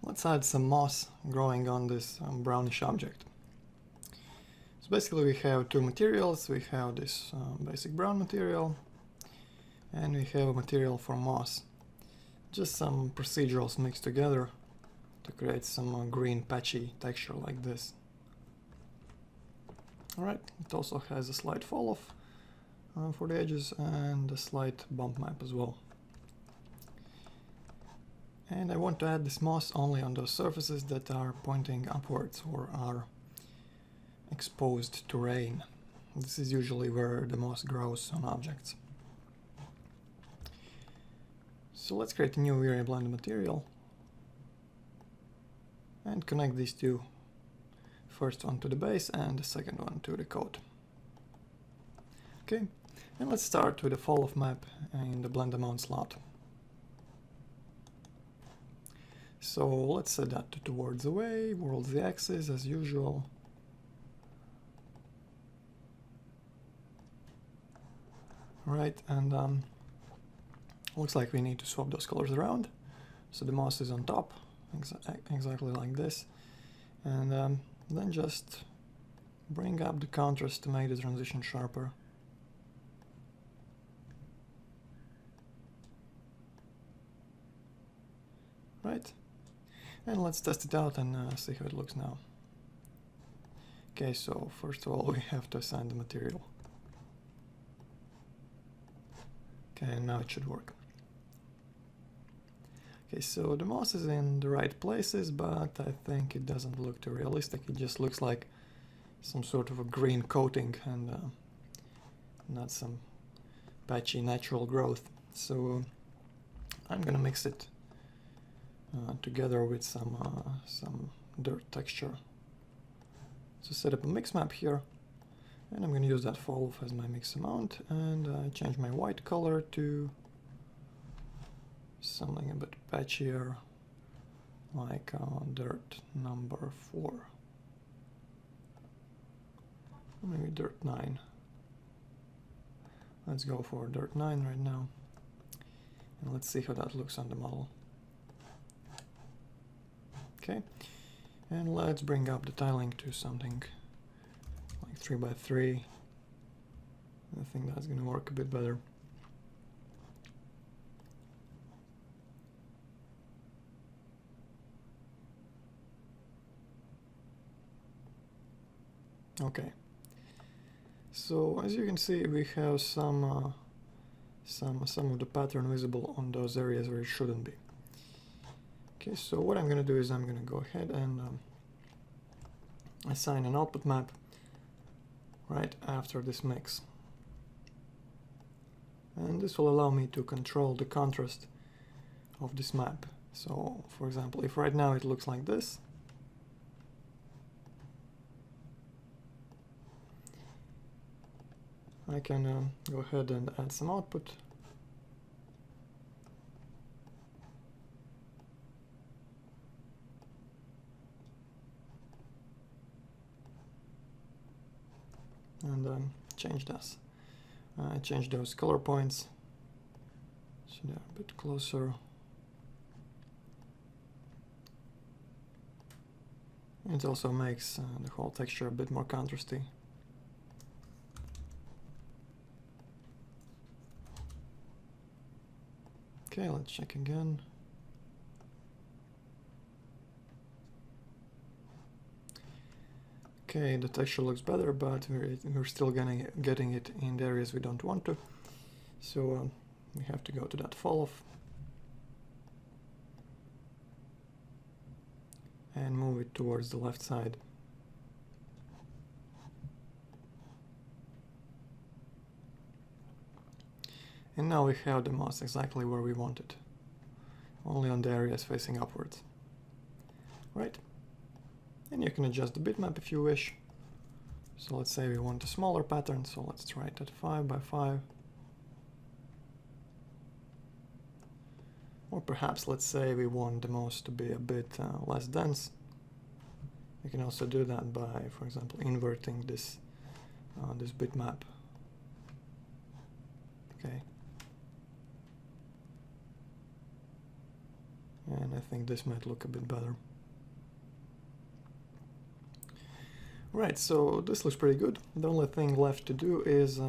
let's add some moss growing on this brownish object. So basically we have two materials. We have this basic brown material and we have a material for moss. Just some procedurals mixed together to create some green patchy texture like this. Alright, it also has a slight fall off for the edges and a slight bump map as well. And I want to add this moss only on those surfaces that are pointing upwards or are exposed to rain. This is usually where the moss grows on objects. So let's create a new variable in the material and connect these two. First one to the base and the second one to the code. Okay, and let's start with the fall off map in the blend amount slot. So let's set that to towards away, towards the axis as usual. Right, and looks like we need to swap those colors around. So the moss is on top, exactly like this. And then just bring up the contrast to make the transition sharper. Right, and let's test it out and see how it looks now. Okay, so first of all we have to assign the material. Okay, and now it should work. Okay, so the moss is in the right places, but I think it doesn't look too realistic. It just looks like some sort of a green coating and not some patchy natural growth. So I'm gonna mix it together with some dirt texture. So set up a mix map here, and I'm gonna use that fall off as my mix amount, and change my white color to something a bit patchier, like dirt number 4, or maybe dirt 9. Let's go for dirt 9 right now, and let's see how that looks on the model. Okay, and let's bring up the tiling to something like 3 by 3. I think that's gonna work a bit better. Okay, so as you can see, we have some of the pattern visible on those areas where it shouldn't be. Okay, so what I'm going to do is I'm going to go ahead and assign an output map right after this mix, and this will allow me to control the contrast of this map. So, for example, if right now it looks like this, I can go ahead and add some output. And change this. Change those color points so they're a bit closer. It also makes the whole texture a bit more contrasty. Okay, let's check again. Okay, the texture looks better, but we're still getting it in the areas we don't want to. So we have to go to that fall off and move it towards the left side. And now we have the moss exactly where we want it, only on the areas facing upwards. Right? And you can adjust the bitmap if you wish. So let's say we want a smaller pattern, so let's try it at 5 by 5. Or perhaps let's say we want the moss to be a bit less dense. You can also do that by, for example, inverting this bitmap. Okay. and I think this might look a bit better. Right, so this looks pretty good. The only thing left to do is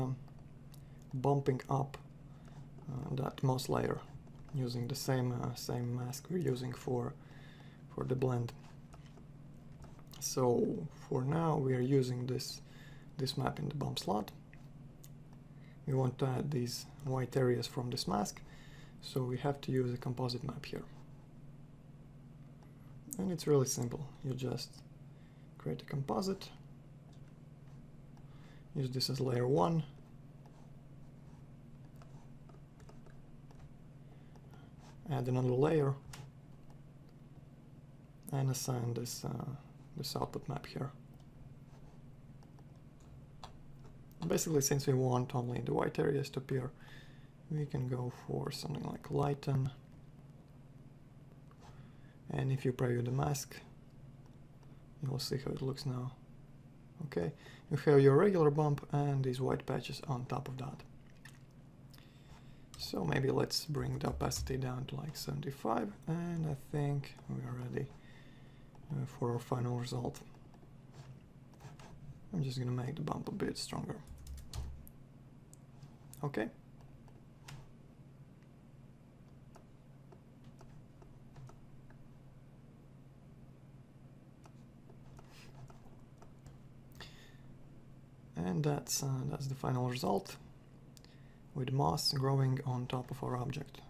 bumping up that moss layer using the same mask we're using for the blend. So for now we are using this map in the bump slot. We want to add these white areas from this mask, so we have to use a composite map here. And it's really simple. You just create a composite, use this as layer 1, add another layer, and assign this output map here. Basically, since we want only the white areas to appear, we can go for something like lighten. And if you preview the mask, you will see how it looks now. Okay, you have your regular bump and these white patches on top of that. So maybe let's bring the opacity down to like 75, and I think we are ready for our final result. I'm just gonna make the bump a bit stronger. Okay. And that's the final result, with moss growing on top of our object.